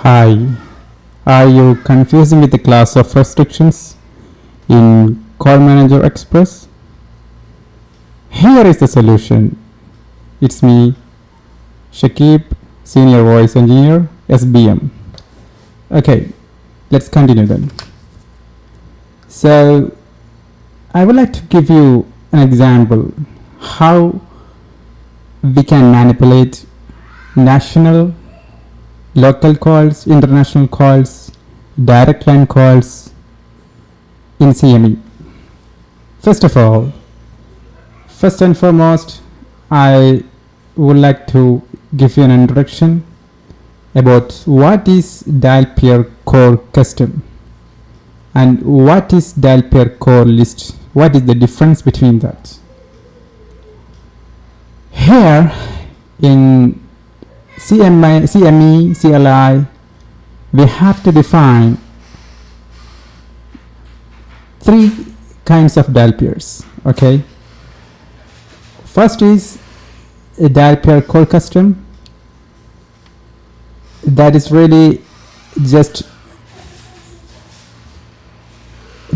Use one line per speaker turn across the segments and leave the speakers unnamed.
Hi, are you confusing with the class of restrictions in Call Manager Express? Here is the solution. It's me, Shakib, Senior Voice Engineer, SBM. Okay, let's continue then. So, I would like to give you an example how we can manipulate national, local calls, international calls, direct line calls in CME. First and foremost, I would like to give you an introduction about what is dial pair core custom and what is dial pair core list. What is the difference between that? Here in CME, CLI, we have to define three kinds of dial pairs. Okay. First is a dial pair core custom. That is really just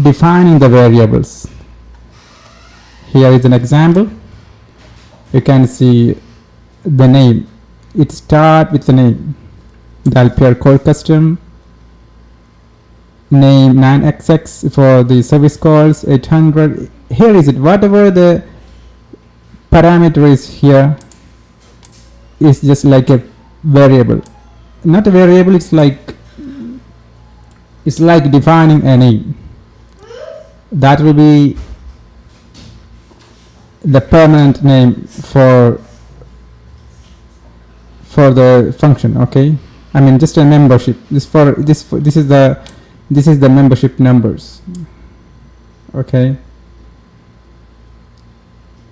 defining the variables. Here is an example. You can see the name. It starts with the name. Dial pair core custom. Name 9xx for the service calls, 800. Here is it. Whatever the parameter is here is just like a variable. Not a variable, it's like defining a name. That will be the permanent name for the function. Okay, I mean just a membership. This is the membership numbers. Okay,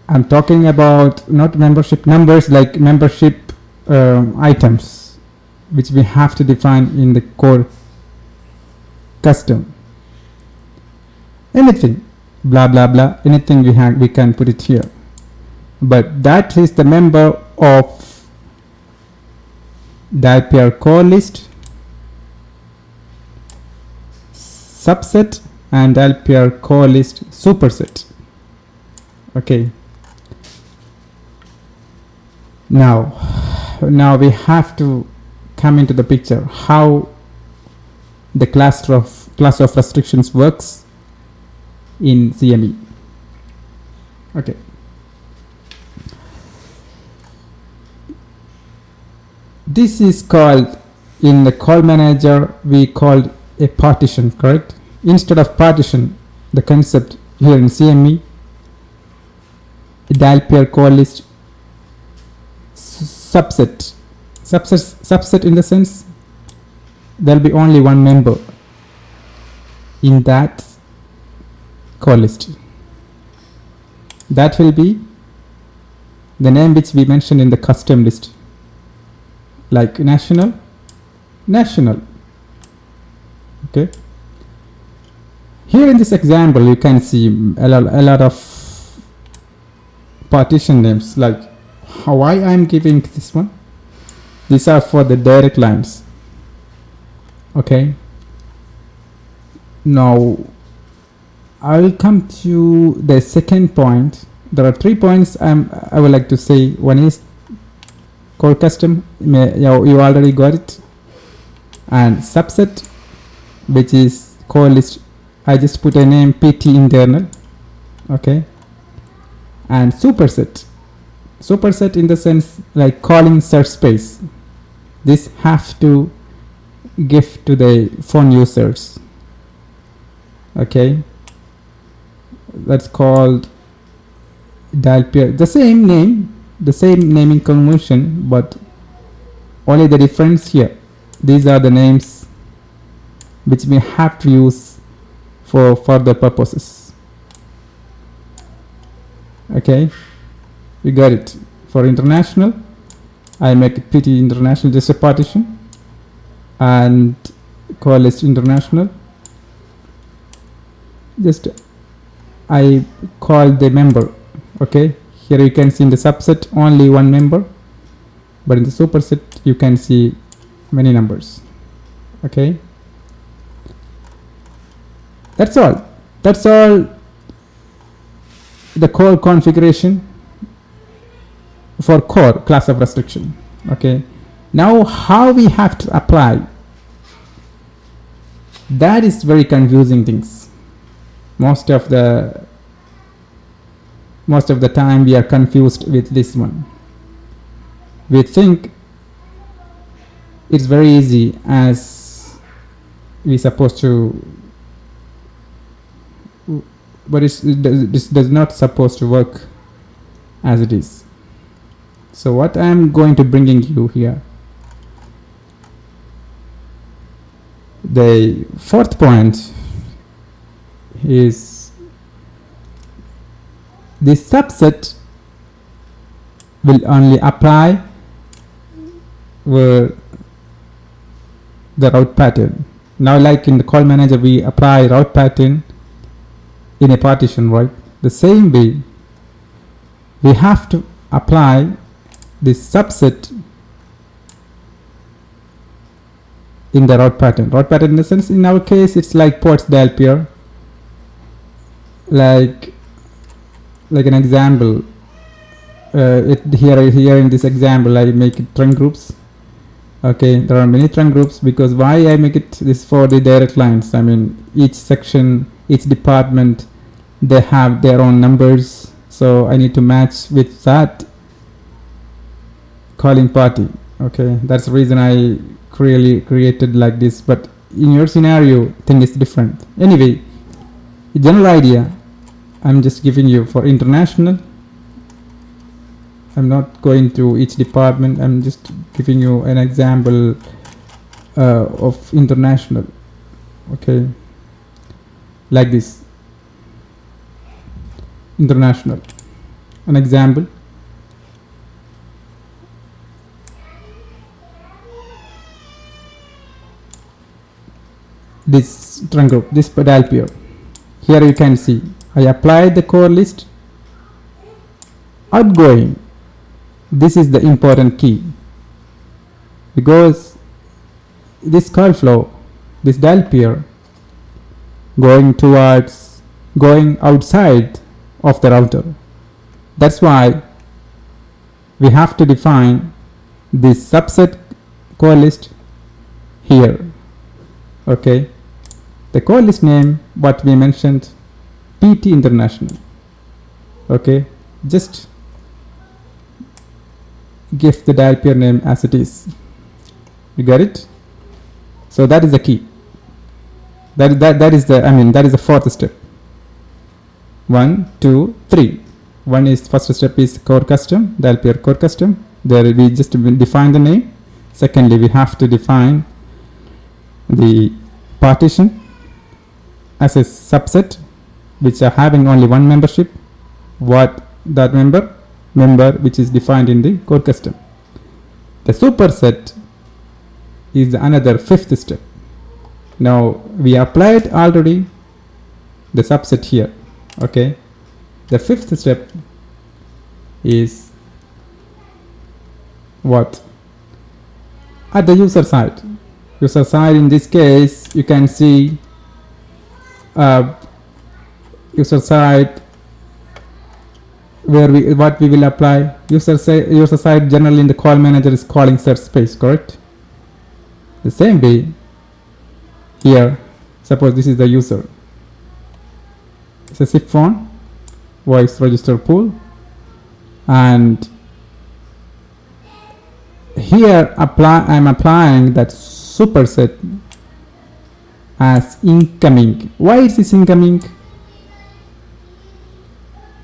I'm talking about not membership numbers, like membership items, which we have to define in the core custom. Anything, blah blah blah, anything we can put it here, but that is the member of dial pair core list, subset, and dial pair core list superset. Okay, now we have to come into the picture how the class of restrictions works in CME. Okay, this is called, in the call manager we called a partition, correct? Instead of partition, the concept here in CME, dial pair core list subset in the sense there will be only one member in that call list. That will be the name which we mentioned in the custom list, like national. Okay, here in this example you can see a lot of partition names. Like why I'm giving this one, these are for the direct lines. Okay, now I will come to the second point. There are 3 points I would like to say. One is core custom, you already got it, and subset, which is core list. I just put a name PT internal. Okay, and superset in the sense like calling search space. This have to give to the phone users. Okay, that's called dial pair, the same name, the same naming convention, but only the difference here, these are the names which we have to use for further purposes. Okay, you got it. For international, I make it PT international, just a partition, and call list international, just I call the member. Okay, here you can see in the subset only one member, but in the superset you can see many numbers. Okay, that's all. That's all the core configuration for core class of restriction. Okay, now how we have to apply, that is very confusing things. Most of the time we are confused with this one. We think it's very easy as we supposed to, but this does not supposed to work as it is. So what I am going to bringing you here, the fourth point is this subset will only apply where the route pattern. Now like in the call manager we apply route pattern in a partition, right? The same way we have to apply this subset in the route pattern. Route pattern in the sense, in our case it's like ports dial pair, like an example. Here in this example I make it trunk groups. Okay, there are many trunk groups because why I make it this for the direct lines. I mean each section, each department, they have their own numbers, so I need to match with that calling party. Okay, that's the reason I created like this, but in your scenario thing is different. Anyway, the general idea I'm just giving you for international. I'm not going to each department, I'm just giving you an example of international. Okay, like this, international, an example. This trunk group, this dial pair. Here you can see I applied the core list. Outgoing, this is the important key, because this call flow, this dial pair going outside of the router. That's why we have to define this subset core list here. Okay, the core list name what we mentioned, PT International. Okay, just give the dial pair name as it is. You got it? So that is the key. That is the fourth step. 1, 2, 3. One is first step is core custom, dial pair core custom. There we just define the name. Secondly, we have to define the partition as a subset which are having only one membership. What that member which is defined in the core custom. The superset is another fifth step. Now we applied already the subset here. Okay, the fifth step is what? At the user side. User side, in this case you can see user side where what we will apply. User side generally in the call manager is calling search space, correct? The same way here, suppose this is the user, it's a zip phone voice register pool, and here I'm applying that superset as incoming. Why is this incoming?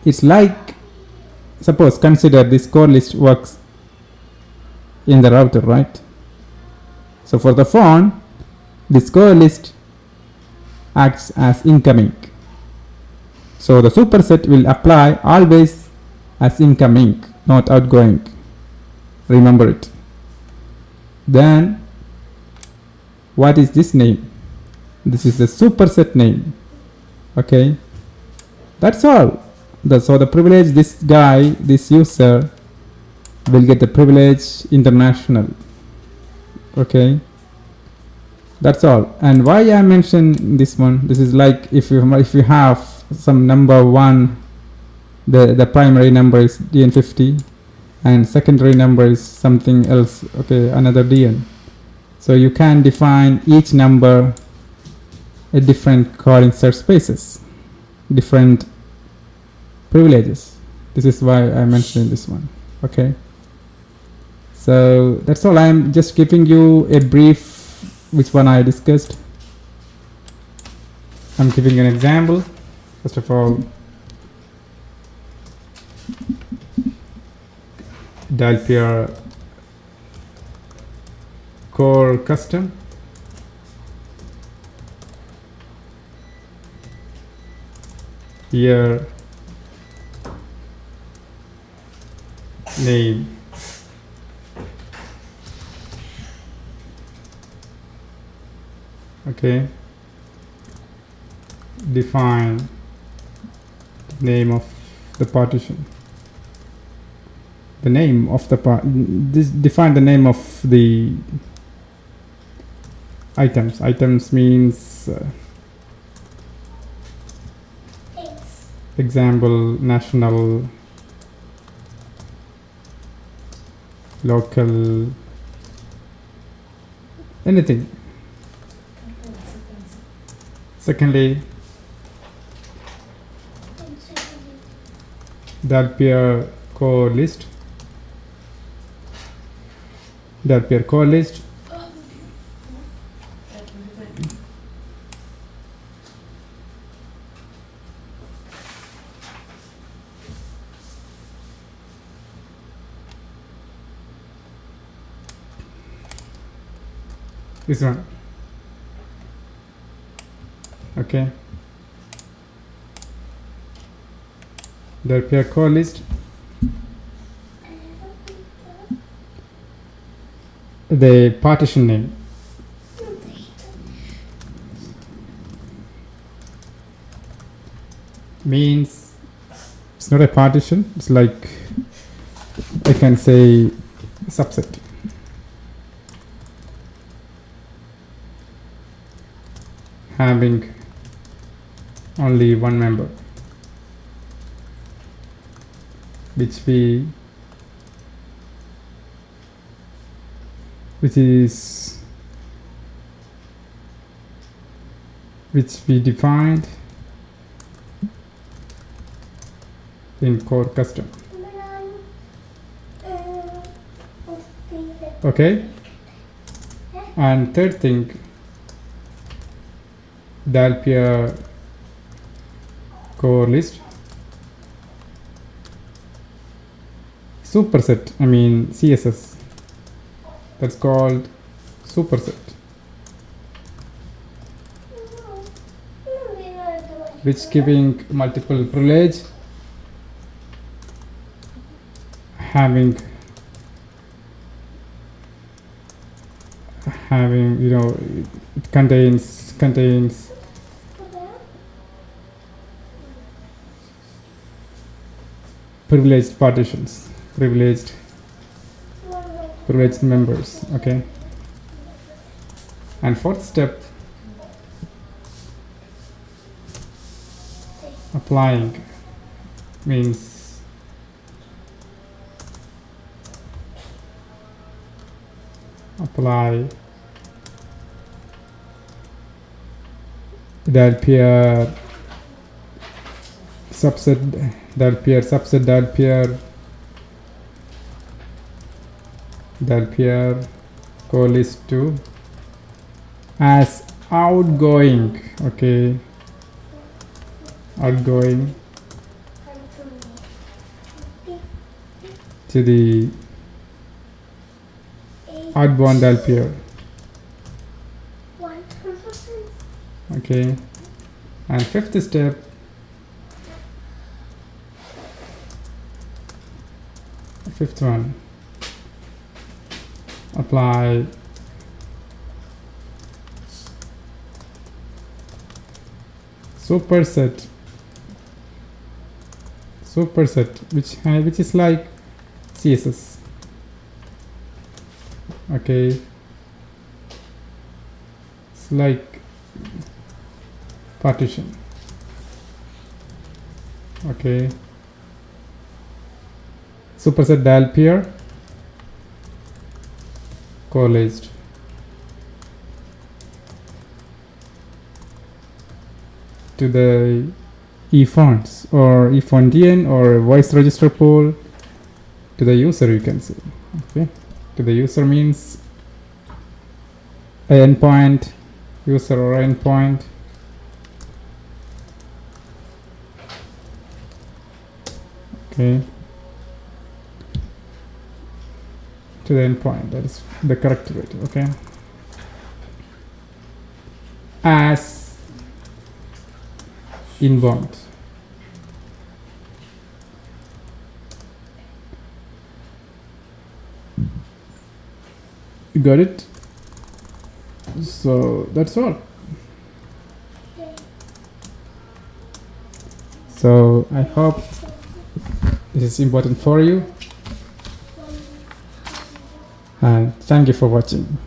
It's like, suppose consider this core list works in the router, right? So for the phone, this core list acts as incoming. So the superset will apply always as incoming, not outgoing. Remember it. Then what is this name? This is the superset name. Okay, that's all. So the privilege, this guy, this user will get the privilege international. Okay, That's all. And why I mentioned this one, this is like if you have some number 1, the primary number is dn50 and secondary number is something else, okay, another dn. So you can define each number a different COR insert spaces, different privileges. This is why I mentioned this one. Okay. So that's all. I'm just giving you a brief which one I discussed. I'm giving an example. First of all, Dalpier COR custom. Here name, okay, define name of the partition, the name of the define the name of the items means example, national, local, anything. Secondly, Dalpier COR list. Dalpier COR list. This one. Okay. Dalpier COR list. The partition name. Means it's not a partition, it's like I can say subset. Having only one member, which we defined in COR custom. Okay. And third thing, Dalpier COR list superset, I mean CSS, that's called superset, which giving multiple privilege, having you know, it contains privileged partitions, privileged members. Okay. And fourth step, applying, means apply Dalpier subset, Dalpier COR list 2 as outgoing. Okay, outgoing to the outbound Dalpier. Okay. And fifth step, fifth one, apply superset, which is like CSS. It's like partition. Okay. Superset dial pair coalesced. To the eFonts or eFontian or voice register pool to the user, you can see. Okay. To the user means endpoint, user or endpoint. Okay. To the endpoint, that is the correct way. Okay. As inbound. You got it? So that's all. So I hope this is important for you, and thank you for watching.